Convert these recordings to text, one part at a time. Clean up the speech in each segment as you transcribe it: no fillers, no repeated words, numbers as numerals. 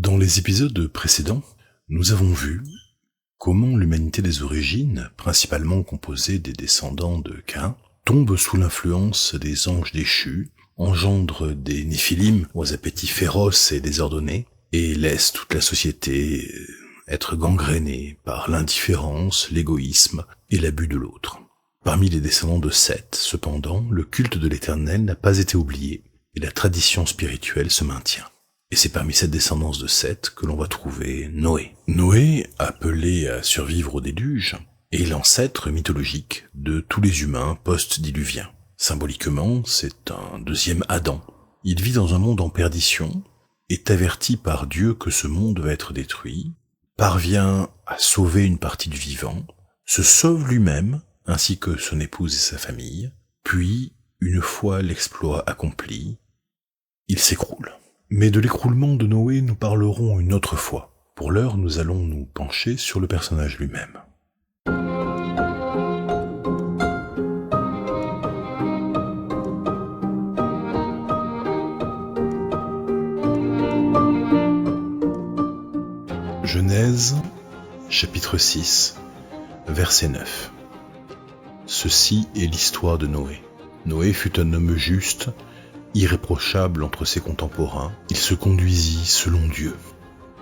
Dans les épisodes précédents, nous avons vu comment l'humanité des origines, principalement composée des descendants de Caïn, tombe sous l'influence des anges déchus, engendre des Néphilim aux appétits féroces et désordonnés, et laisse toute la société être gangrénée par l'indifférence, l'égoïsme et l'abus de l'autre. Parmi les descendants de Seth, cependant, le culte de l'Éternel n'a pas été oublié, et la tradition spirituelle se maintient. Et c'est parmi cette descendance de Seth que l'on va trouver Noé. Noé, appelé à survivre au déluge, est l'ancêtre mythologique de tous les humains post-diluviens. Symboliquement, c'est un deuxième Adam. Il vit dans un monde en perdition, est averti par Dieu que ce monde va être détruit, parvient à sauver une partie du vivant, se sauve lui-même, ainsi que son épouse et sa famille, puis, une fois l'exploit accompli, il s'écroule. Mais de l'écroulement de Noé, nous parlerons une autre fois. Pour l'heure, nous allons nous pencher sur le personnage lui-même. Genèse, chapitre 6, verset 9. Ceci est l'histoire de Noé. Noé fut un homme juste, irréprochable entre ses contemporains, il se conduisit selon Dieu.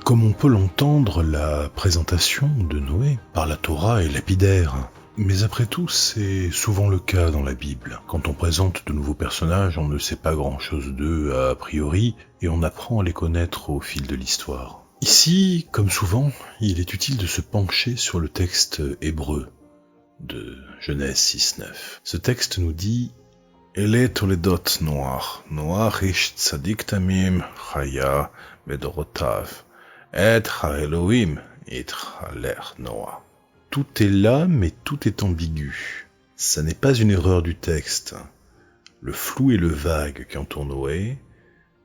Comme on peut l'entendre, la présentation de Noé par la Torah est lapidaire. Mais après tout, c'est souvent le cas dans la Bible. Quand on présente de nouveaux personnages, on ne sait pas grand-chose d'eux a priori, et on apprend à les connaître au fil de l'histoire. Ici, comme souvent, il est utile de se pencher sur le texte hébreu de Genèse 6.9. Ce texte nous dit Ele toledot Noach, Noach ish tzadik tamim, chaya bedorotav, et ha-Elohim itchaler Noah. Tout est là, mais tout est ambigu. Ça n'est pas une erreur du texte. Le flou et le vague qui entoure Noé,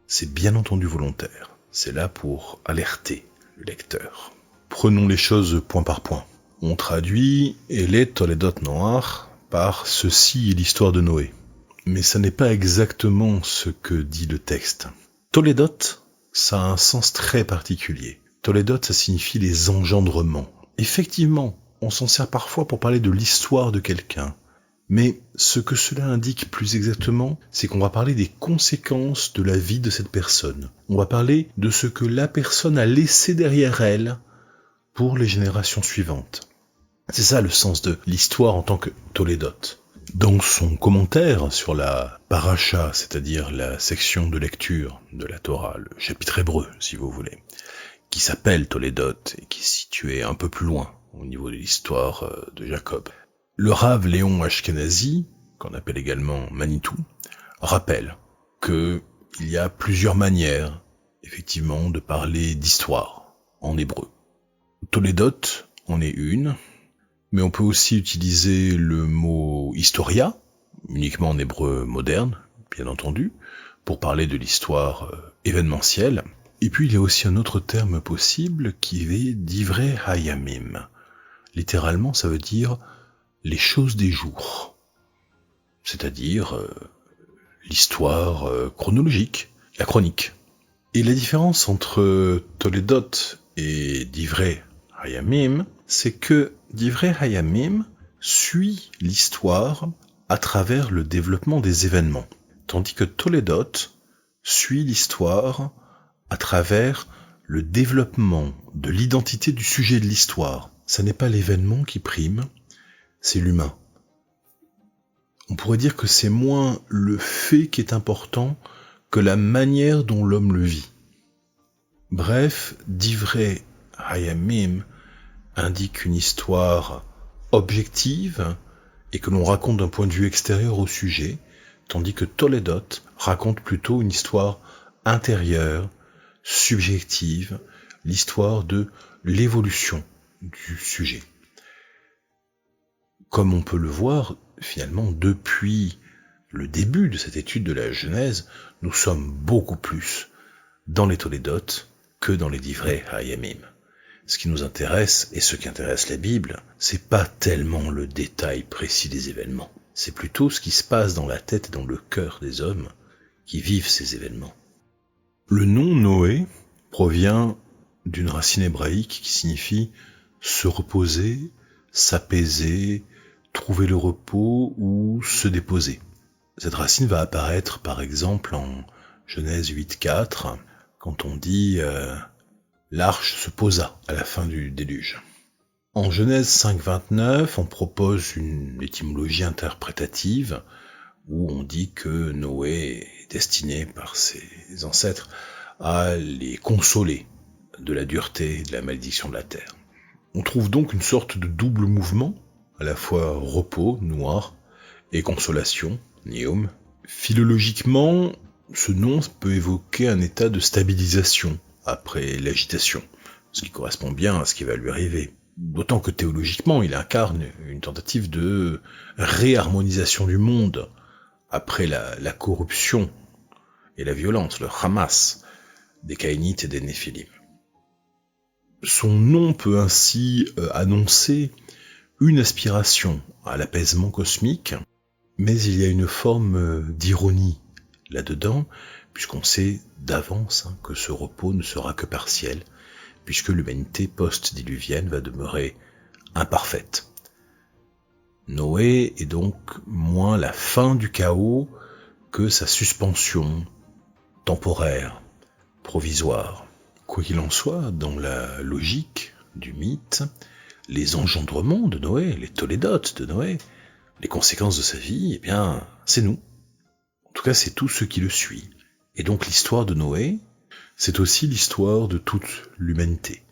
c'est bien entendu volontaire. C'est là pour alerter le lecteur. Prenons les choses point par point. On traduit Ele toledot Noach par ceci est l'histoire de Noé. Mais ça n'est pas exactement ce que dit le texte. Toledot, ça a un sens très particulier. Toledot, ça signifie les engendrements. Effectivement, on s'en sert parfois pour parler de l'histoire de quelqu'un. Mais ce que cela indique plus exactement, c'est qu'on va parler des conséquences de la vie de cette personne. On va parler de ce que la personne a laissé derrière elle pour les générations suivantes. C'est ça le sens de l'histoire en tant que Toledot. Dans son commentaire sur la paracha, c'est-à-dire la section de lecture de la Torah, le chapitre hébreu, si vous voulez, qui s'appelle Toledot et qui est situé un peu plus loin au niveau de l'histoire de Jacob, le Rav Léon Ashkenazi, qu'on appelle également Manitou, rappelle qu'il y a plusieurs manières, effectivement, de parler d'histoire en hébreu. Toledot en est une, mais on peut aussi utiliser le mot historia, uniquement en hébreu moderne, bien entendu, pour parler de l'histoire événementielle. Et puis il y a aussi un autre terme possible qui est divrei hayamim. Littéralement, ça veut dire les choses des jours, c'est-à-dire l'histoire chronologique, la chronique. Et la différence entre Toledot et divrei hayamim, c'est que divrei hayamim suit l'histoire à travers le développement des événements, tandis que Toledot suit l'histoire à travers le développement de l'identité du sujet de l'histoire. Ça n'est pas l'événement qui prime, c'est l'humain. On pourrait dire que c'est moins le fait qui est important que la manière dont l'homme le vit. Bref, divrei hayamim indique une histoire objective et que l'on raconte d'un point de vue extérieur au sujet, tandis que Toledot raconte plutôt une histoire intérieure, subjective, l'histoire de l'évolution du sujet. Comme on peut le voir, finalement, depuis le début de cette étude de la Genèse, nous sommes beaucoup plus dans les Toledot que dans les divrei hayamim. Ce qui nous intéresse, et ce qui intéresse la Bible, c'est pas tellement le détail précis des événements. C'est plutôt ce qui se passe dans la tête et dans le cœur des hommes qui vivent ces événements. Le nom Noé provient d'une racine hébraïque qui signifie se reposer, s'apaiser, trouver le repos ou se déposer. Cette racine va apparaître par exemple en Genèse 8.4, quand on dit l'arche se posa à la fin du déluge. En Genèse 5.29, on propose une étymologie interprétative où on dit que Noé est destiné par ses ancêtres à les consoler de la dureté et de la malédiction de la terre. On trouve donc une sorte de double mouvement, à la fois repos, noir, et consolation, Neum. Philologiquement, ce nom peut évoquer un état de stabilisation après l'agitation, ce qui correspond bien à ce qui va lui arriver. D'autant que théologiquement, il incarne une tentative de réharmonisation du monde après la corruption et la violence, le Hamas, des Caïnites et des Néphilim. Son nom peut ainsi annoncer une aspiration à l'apaisement cosmique, mais il y a une forme d'ironie là-dedans, puisqu'on sait d'avance que ce repos ne sera que partiel, puisque l'humanité post-diluvienne va demeurer imparfaite. Noé est donc moins la fin du chaos que sa suspension temporaire, provisoire. Quoi qu'il en soit, dans la logique du mythe, les engendrements de Noé, les tolédotes de Noé, les conséquences de sa vie, eh bien, c'est nous. En tout cas, c'est tout ce qui le suit. Et donc l'histoire de Noé, c'est aussi l'histoire de toute l'humanité.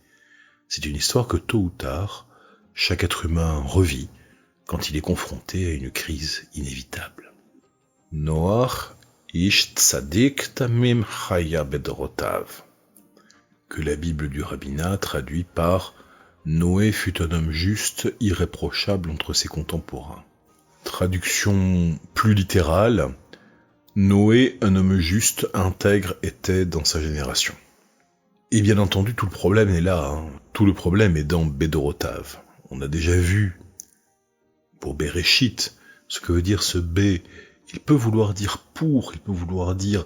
C'est une histoire que tôt ou tard, chaque être humain revit quand il est confronté à une crise inévitable. Noach ish tzadik tamim chaya bedorotav, que la Bible du rabbinat traduit par Noé fut un homme juste, irréprochable entre ses contemporains. Traduction plus littérale, Noé, un homme juste, intègre, était dans sa génération. Et bien entendu, tout le problème est là, Tout le problème est dans Bedorotav. On a déjà vu, pour Bereshit, ce que veut dire ce B. Il peut vouloir dire pour, il peut vouloir dire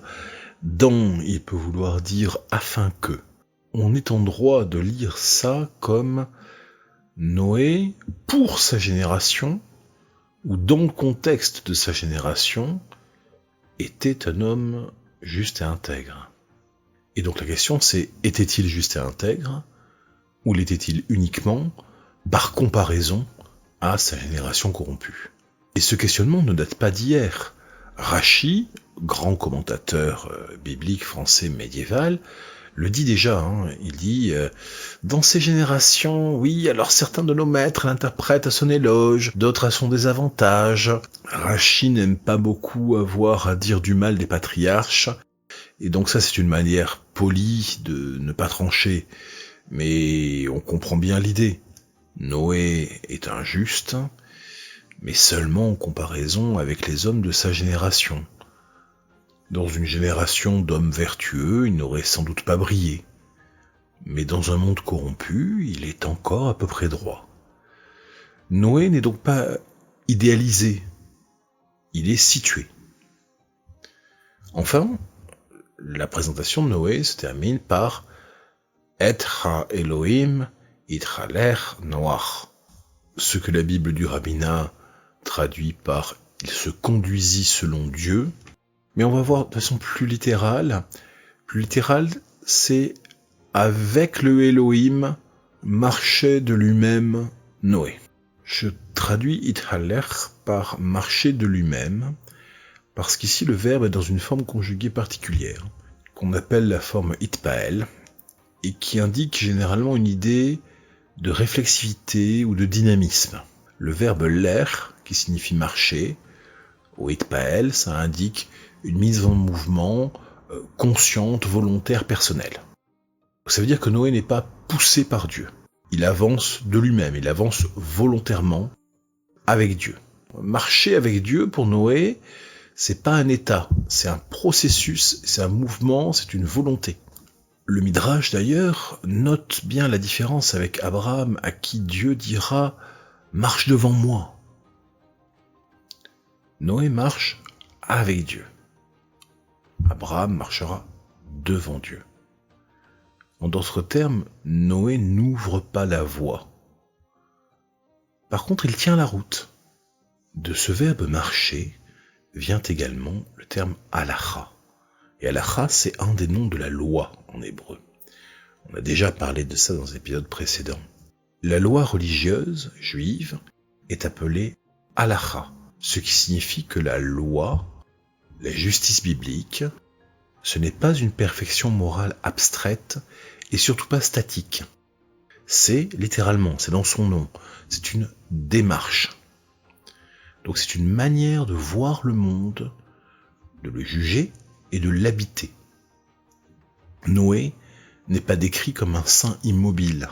dans, il peut vouloir dire afin que. On est en droit de lire ça comme Noé, pour sa génération, ou dans le contexte de sa génération, était un homme juste et intègre. Et donc la question c'est, était-il juste et intègre, ou l'était-il uniquement par comparaison à sa génération corrompue? Et ce questionnement ne date pas d'hier. Rachi, grand commentateur biblique français médiéval, le dit déjà, il dit dans ces générations, oui, alors certains de nos maîtres l'interprètent à son éloge, d'autres à son désavantage. Rachi n'aime pas beaucoup avoir à dire du mal des patriarches, et donc ça c'est une manière polie de ne pas trancher, mais on comprend bien l'idée. Noé est injuste, mais seulement en comparaison avec les hommes de sa génération. Dans une génération d'hommes vertueux, il n'aurait sans doute pas brillé. Mais dans un monde corrompu, il est encore à peu près droit. Noé n'est donc pas idéalisé, il est situé. Enfin, la présentation de Noé se termine par Et ha Elohim itchaler Noach, ce que la Bible du rabbinat traduit par il se conduisit selon Dieu. Mais on va voir de façon plus littérale. Plus littérale, c'est avec le Elohim marchait de lui-même Noé. Je traduis ithaler par marcher de lui-même, parce qu'ici le verbe est dans une forme conjuguée particulière, qu'on appelle la forme itpael, et qui indique généralement une idée de réflexivité ou de dynamisme. Le verbe l'air, qui signifie marcher, au itpael, ça indique une mise en mouvement consciente, volontaire, personnelle. Ça veut dire que Noé n'est pas poussé par Dieu. Il avance de lui-même, il avance volontairement avec Dieu. Marcher avec Dieu pour Noé, c'est pas un état, c'est un processus, c'est un mouvement, c'est une volonté. Le Midrash d'ailleurs note bien la différence avec Abraham, à qui Dieu dira « marche devant moi ». Noé marche avec Dieu. Abraham marchera devant Dieu. En d'autres termes, Noé n'ouvre pas la voie. Par contre, il tient la route. De ce verbe marcher vient également le terme halacha. Et halacha, c'est un des noms de la loi en hébreu. On a déjà parlé de ça dans les épisodes précédents. La loi religieuse juive est appelée halacha, ce qui signifie que la loi, la justice biblique, ce n'est pas une perfection morale abstraite et surtout pas statique. C'est littéralement, c'est dans son nom, c'est une démarche. Donc c'est une manière de voir le monde, de le juger et de l'habiter. Noé n'est pas décrit comme un saint immobile.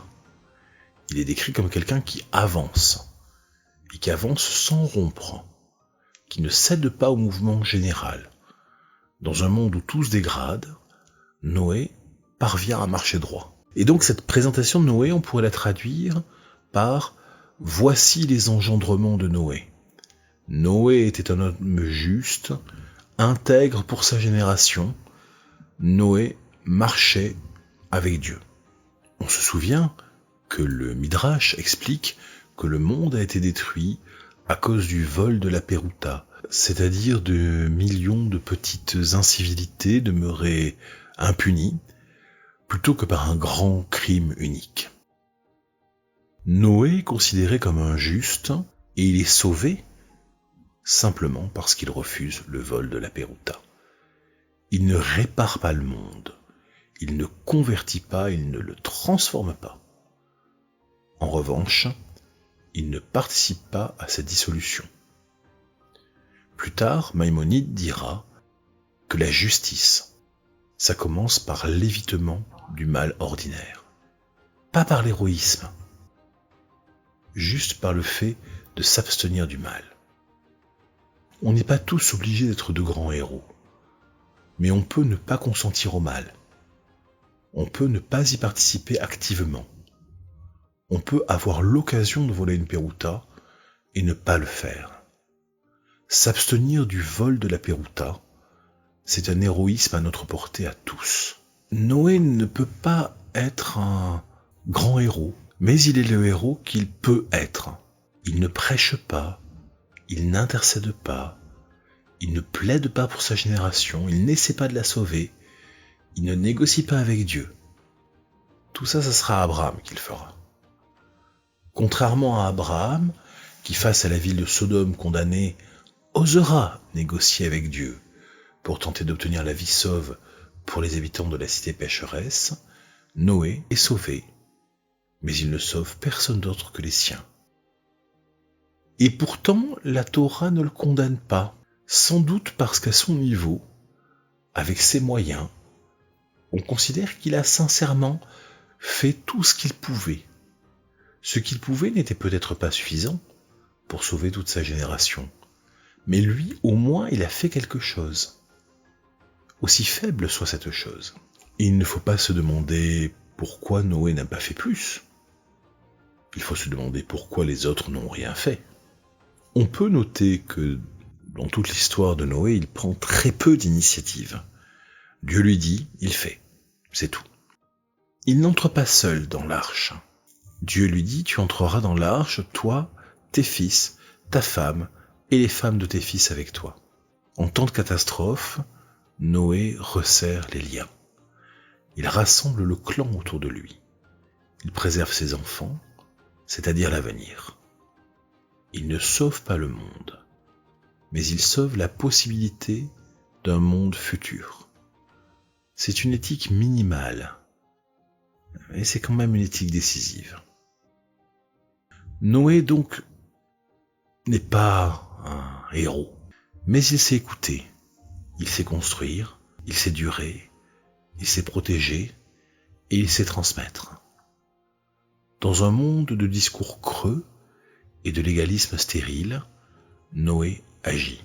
Il est décrit comme quelqu'un qui avance, et qui avance sans rompre, qui ne cède pas au mouvement général. Dans un monde où tout se dégrade, Noé parvient à marcher droit. Et donc cette présentation de Noé, on pourrait la traduire par « Voici les engendrements de Noé ». Noé était un homme juste, intègre pour sa génération. Noé marchait avec Dieu. On se souvient que le Midrash explique que le monde a été détruit à cause du vol de la Pérouta, c'est-à-dire de millions de petites incivilités demeurées impunies, plutôt que par un grand crime unique. Noé est considéré comme un juste, et il est sauvé simplement parce qu'il refuse le vol de la Pérouta. Il ne répare pas le monde, il ne convertit pas, il ne le transforme pas. En revanche, il ne participe pas à sa dissolution. Plus tard, Maïmonide dira que la justice, ça commence par l'évitement du mal ordinaire. Pas par l'héroïsme, juste par le fait de s'abstenir du mal. On n'est pas tous obligés d'être de grands héros, mais on peut ne pas consentir au mal. On peut ne pas y participer activement. On peut avoir l'occasion de voler une Pérouta et ne pas le faire. S'abstenir du vol de la Pérouta, c'est un héroïsme à notre portée à tous. Noé ne peut pas être un grand héros, mais il est le héros qu'il peut être. Il ne prêche pas, il n'intercède pas, il ne plaide pas pour sa génération, il n'essaie pas de la sauver, il ne négocie pas avec Dieu. Tout ça, ça sera Abraham qui le fera. Contrairement à Abraham, qui face à la ville de Sodome condamnée, osera négocier avec Dieu pour tenter d'obtenir la vie sauve pour les habitants de la cité pécheresse, Noé est sauvé, mais il ne sauve personne d'autre que les siens. Et pourtant, la Torah ne le condamne pas, sans doute parce qu'à son niveau, avec ses moyens, on considère qu'il a sincèrement fait tout ce qu'il pouvait. Ce qu'il pouvait n'était peut-être pas suffisant pour sauver toute sa génération, mais lui, au moins, il a fait quelque chose. Aussi faible soit cette chose. Il ne faut pas se demander pourquoi Noé n'a pas fait plus. Il faut se demander pourquoi les autres n'ont rien fait. On peut noter que dans toute l'histoire de Noé, il prend très peu d'initiatives. Dieu lui dit, il fait. C'est tout. Il n'entre pas seul dans l'arche. Dieu lui dit, tu entreras dans l'arche, toi, tes fils, ta femme et les femmes de tes fils avec toi. En temps de catastrophe, Noé resserre les liens. Il rassemble le clan autour de lui. Il préserve ses enfants, c'est-à-dire l'avenir. Il ne sauve pas le monde, mais il sauve la possibilité d'un monde futur. C'est une éthique minimale, mais c'est quand même une éthique décisive. Noé, donc, n'est pas un héros, mais il sait écouter, il sait construire, il sait durer, il sait protéger et il sait transmettre. Dans un monde de discours creux et de légalisme stérile, Noé agit.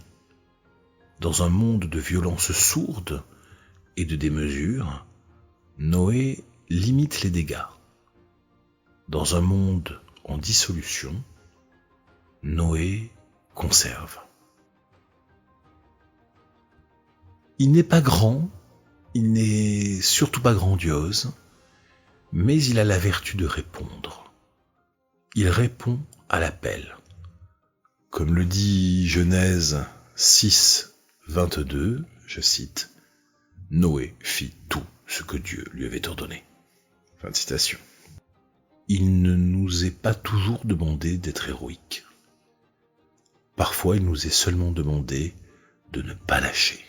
Dans un monde de violence sourde et de démesure, Noé limite les dégâts. Dans un monde en dissolution, Noé conserve. Il n'est pas grand, il n'est surtout pas grandiose, mais il a la vertu de répondre. Il répond à l'appel. Comme le dit Genèse 6, 22, je cite, « Noé fit tout ce que Dieu lui avait ordonné. » Fin de citation. Il ne nous est pas toujours demandé d'être héroïque. Parfois, il nous est seulement demandé de ne pas lâcher.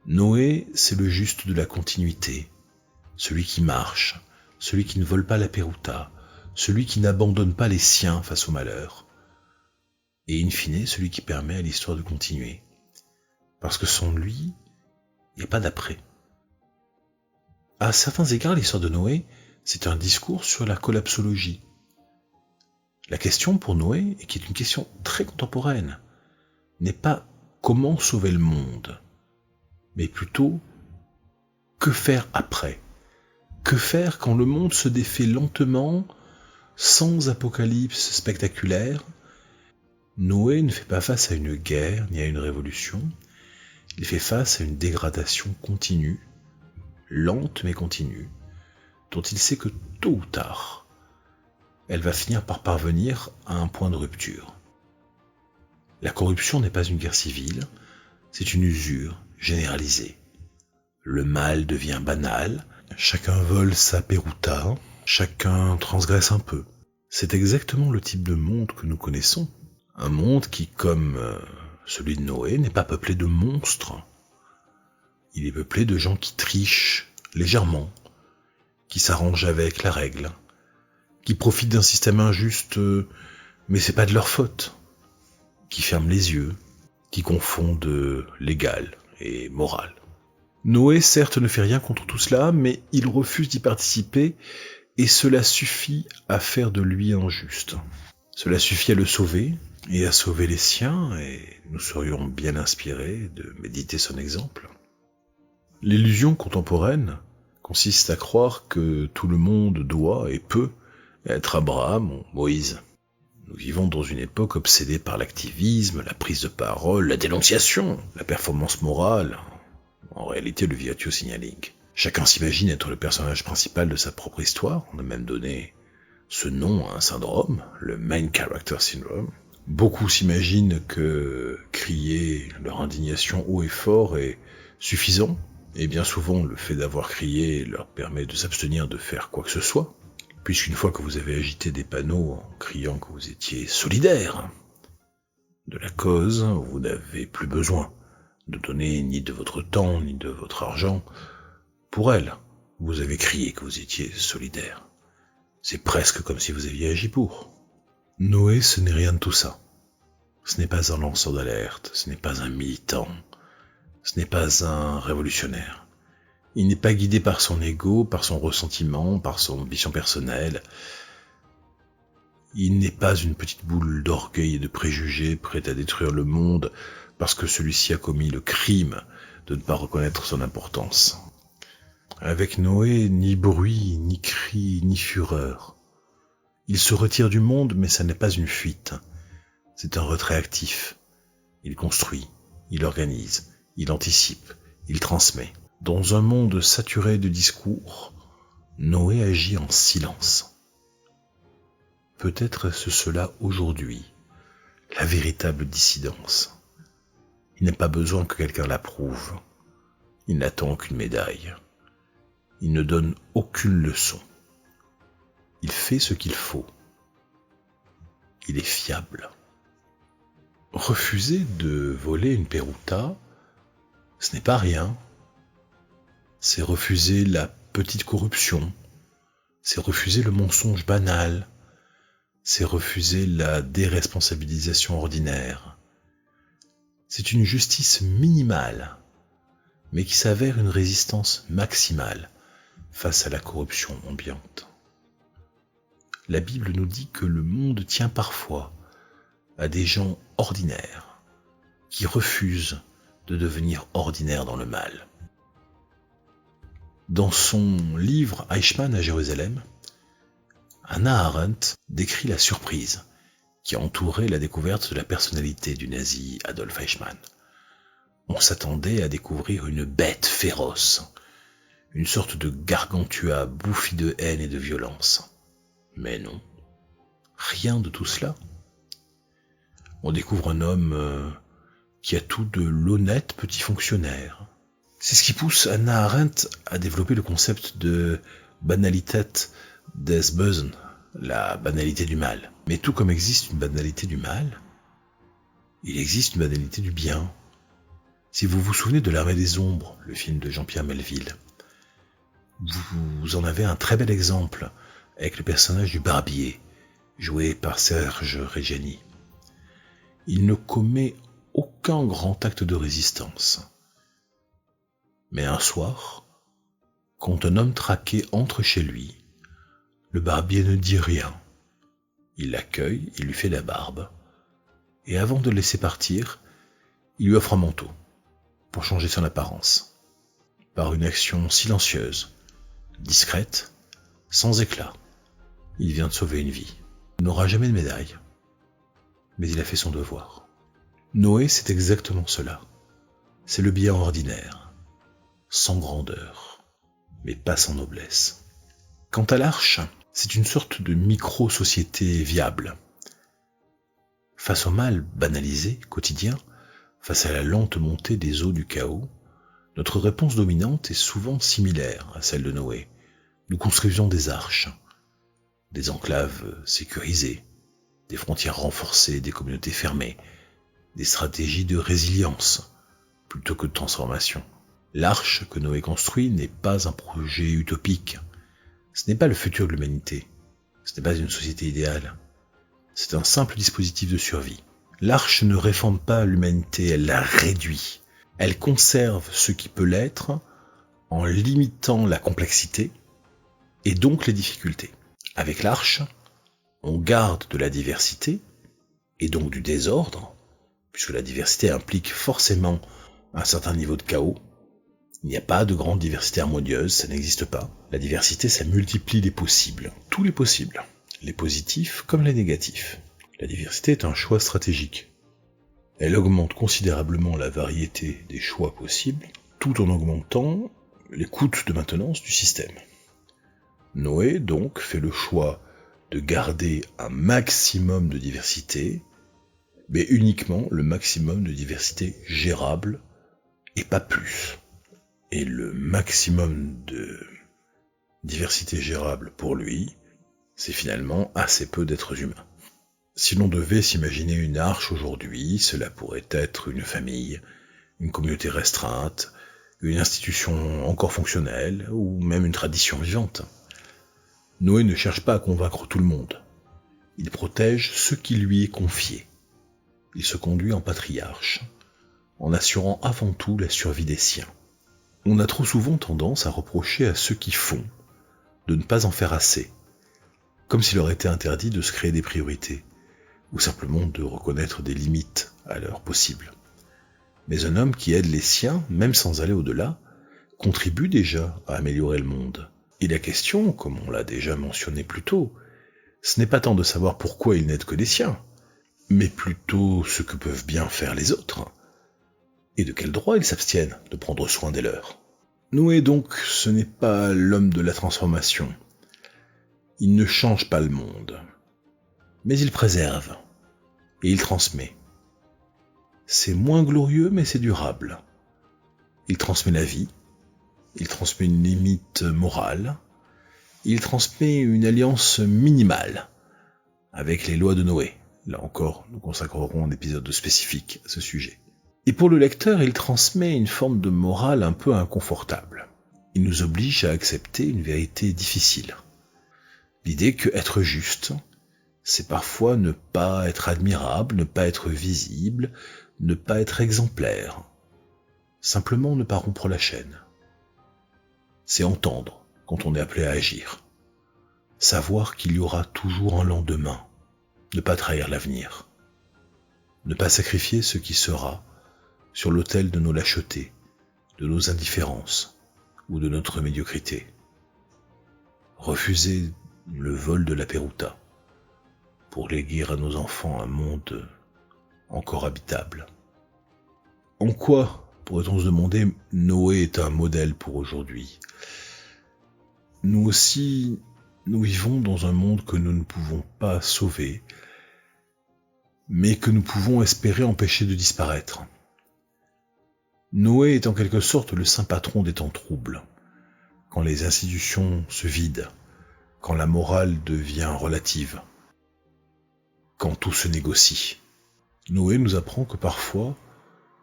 Noé, c'est le juste de la continuité, celui qui marche, celui qui ne vole pas la peruta, celui qui n'abandonne pas les siens face au malheur, et in fine, celui qui permet à l'histoire de continuer. Parce que sans lui, il n'y a pas d'après. À certains égards, l'histoire de Noé, c'est un discours sur la collapsologie. La question pour Noé, et qui est une question très contemporaine, n'est pas comment sauver le monde, mais plutôt que faire après? Que faire quand le monde se défait lentement, sans apocalypse spectaculaire? Noé ne fait pas face à une guerre ni à une révolution, il fait face à une dégradation continue, lente mais continue, dont il sait que tôt ou tard, elle va finir par parvenir à un point de rupture. La corruption n'est pas une guerre civile, c'est une usure généralisée. Le mal devient banal, chacun vole sa peruta, chacun transgresse un peu. C'est exactement le type de monde que nous connaissons. Un monde qui, comme celui de Noé, n'est pas peuplé de monstres. Il est peuplé de gens qui trichent légèrement, qui s'arrangent avec la règle, qui profitent d'un système injuste, mais c'est pas de leur faute, qui ferment les yeux, qui confondent légal et moral. Noé, certes, ne fait rien contre tout cela, mais il refuse d'y participer, et cela suffit à faire de lui un juste. Cela suffit à le sauver, et à sauver les siens, et nous serions bien inspirés de méditer son exemple. L'illusion contemporaine consiste à croire que tout le monde doit et peut être Abraham ou Moïse. Nous vivons dans une époque obsédée par l'activisme, la prise de parole, la dénonciation, la performance morale, en réalité le virtue signaling. Chacun s'imagine être le personnage principal de sa propre histoire, on a même donné ce nom à un syndrome, le Main Character Syndrome. Beaucoup s'imaginent que crier leur indignation haut et fort est suffisant, et bien souvent le fait d'avoir crié leur permet de s'abstenir de faire quoi que ce soit, puisqu'une fois que vous avez agité des panneaux en criant que vous étiez solidaire de la cause, vous n'avez plus besoin de donner ni de votre temps, ni de votre argent pour elle. Vous avez crié que vous étiez solidaire. C'est presque comme si vous aviez agi pour. Noé, ce n'est rien de tout ça. Ce n'est pas un lanceur d'alerte, ce n'est pas un militant, ce n'est pas un révolutionnaire. Il n'est pas guidé par son ego, par son ressentiment, par son ambition personnelle. Il n'est pas une petite boule d'orgueil et de préjugés prête à détruire le monde parce que celui-ci a commis le crime de ne pas reconnaître son importance. Avec Noé, ni bruit, ni cri, ni fureur. Il se retire du monde, mais ça n'est pas une fuite. C'est un retrait actif. Il construit, il organise, il anticipe, il transmet. Dans un monde saturé de discours, Noé agit en silence. Peut-être est-ce cela aujourd'hui, la véritable dissidence. Il n'a pas besoin que quelqu'un l'approuve. Il n'attend aucune médaille. Il ne donne aucune leçon. Il fait ce qu'il faut. Il est fiable. Refuser de voler une peruta, ce n'est pas rien. C'est refuser la petite corruption. C'est refuser le mensonge banal. C'est refuser la déresponsabilisation ordinaire. C'est une justice minimale, mais qui s'avère une résistance maximale face à la corruption ambiante. La Bible nous dit que le monde tient parfois à des gens ordinaires qui refusent de devenir ordinaires dans le mal. Dans son livre Eichmann à Jérusalem, Hannah Arendt décrit la surprise qui a entouré la découverte de la personnalité du nazi Adolf Eichmann. On s'attendait à découvrir une bête féroce, une sorte de gargantua bouffi de haine et de violence. Mais non, rien de tout cela. On découvre un homme qui a tout de l'honnête petit fonctionnaire. C'est ce qui pousse Hannah Arendt à développer le concept de Banalität des Bösen, la banalité du mal. Mais tout comme existe une banalité du mal, il existe une banalité du bien. Si vous vous souvenez de L'Armée des Ombres, le film de Jean-Pierre Melville, vous en avez un très bel exemple avec le personnage du barbier, joué par Serge Reggiani. Il ne commet aucun grand acte de résistance. Mais un soir, quand un homme traqué entre chez lui, le barbier ne dit rien. Il l'accueille, il lui fait la barbe, et avant de le laisser partir, il lui offre un manteau pour changer son apparence. Par une action silencieuse, discrète, sans éclat, il vient de sauver une vie. Il n'aura jamais de médaille, mais il a fait son devoir. Noé, c'est exactement cela. C'est le bien ordinaire, sans grandeur, mais pas sans noblesse. Quant à l'Arche, c'est une sorte de micro-société viable. Face au mal banalisé, quotidien, face à la lente montée des eaux du chaos, notre réponse dominante est souvent similaire à celle de Noé. Nous construisons des arches, des enclaves sécurisées, des frontières renforcées, des communautés fermées, des stratégies de résilience plutôt que de transformation. L'arche que Noé construit n'est pas un projet utopique. Ce n'est pas le futur de l'humanité. Ce n'est pas une société idéale. C'est un simple dispositif de survie. L'arche ne réforme pas l'humanité, elle la réduit. Elle conserve ce qui peut l'être en limitant la complexité et donc les difficultés. Avec l'arche, on garde de la diversité et donc du désordre, puisque la diversité implique forcément un certain niveau de chaos. Il n'y a pas de grande diversité harmonieuse, ça n'existe pas. La diversité, ça multiplie les possibles, tous les possibles, les positifs comme les négatifs. La diversité est un choix stratégique. Elle augmente considérablement la variété des choix possibles, tout en augmentant les coûts de maintenance du système. Noé, donc, fait le choix de garder un maximum de diversité, mais uniquement le maximum de diversité gérable, et pas plus. Et le maximum de diversité gérable pour lui, c'est finalement assez peu d'êtres humains. Si l'on devait s'imaginer une arche aujourd'hui, cela pourrait être une famille, une communauté restreinte, une institution encore fonctionnelle, ou même une tradition vivante. Noé ne cherche pas à convaincre tout le monde. Il protège ce qui lui est confié. Il se conduit en patriarche, en assurant avant tout la survie des siens. On a trop souvent tendance à reprocher à ceux qui font de ne pas en faire assez, comme s'il leur était interdit de se créer des priorités, ou simplement de reconnaître des limites à leur possible. Mais un homme qui aide les siens, même sans aller au-delà, contribue déjà à améliorer le monde. Et la question, comme on l'a déjà mentionné plus tôt, ce n'est pas tant de savoir pourquoi il n'aide que les siens, mais plutôt ce que peuvent bien faire les autres, et de quel droit ils s'abstiennent de prendre soin des leurs. Noé donc, ce n'est pas l'homme de la transformation. Il ne change pas le monde, mais il préserve, et il transmet. C'est moins glorieux, mais c'est durable. Il transmet la vie, il transmet une limite morale, il transmet une alliance minimale avec les lois de Noé. Là encore, nous consacrerons un épisode spécifique à ce sujet. Et pour le lecteur, il transmet une forme de morale un peu inconfortable. Il nous oblige à accepter une vérité difficile. L'idée que être juste, c'est parfois ne pas être admirable, ne pas être visible, ne pas être exemplaire. Simplement ne pas rompre la chaîne. C'est entendre quand on est appelé à agir. Savoir qu'il y aura toujours un lendemain. Ne pas trahir l'avenir. Ne pas sacrifier ce qui sera sur l'autel de nos lâchetés, de nos indifférences ou de notre médiocrité. Refuser le vol de la Pérouta pour léguer à nos enfants un monde encore habitable. En quoi Pourrait-on se demander, Noé est un modèle pour aujourd'hui. Nous aussi, nous vivons dans un monde que nous ne pouvons pas sauver, mais que nous pouvons espérer empêcher de disparaître. Noé est en quelque sorte le saint patron des temps troubles, quand les institutions se vident, quand la morale devient relative, quand tout se négocie. Noé nous apprend que parfois,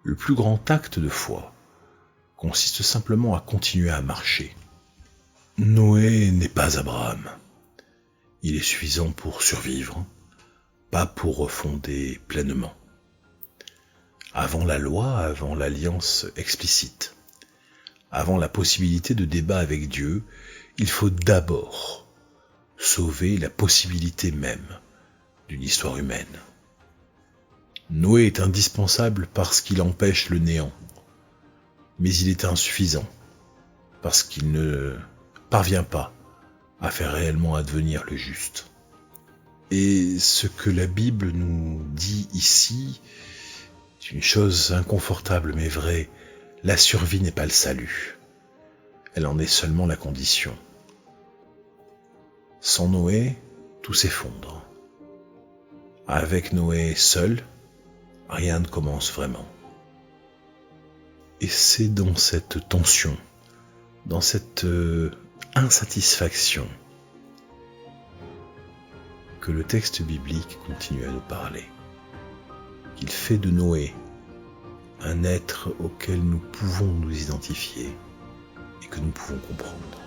le plus grand acte de foi consiste simplement à continuer à marcher. Noé n'est pas Abraham. Il est suffisant pour survivre, pas pour refonder pleinement. Avant la loi, avant l'alliance explicite, avant la possibilité de débat avec Dieu, il faut d'abord sauver la possibilité même d'une histoire humaine. Noé est indispensable parce qu'il empêche le néant, mais il est insuffisant parce qu'il ne parvient pas à faire réellement advenir le juste. Et ce que la Bible nous dit ici est une chose inconfortable mais vraie. La survie n'est pas le salut. Elle en est seulement la condition. Sans Noé, tout s'effondre. Avec Noé seul, rien ne commence vraiment. Et c'est dans cette tension, dans cette insatisfaction, que le texte biblique continue à nous parler. Qu'il fait de Noé un être auquel nous pouvons nous identifier et que nous pouvons comprendre.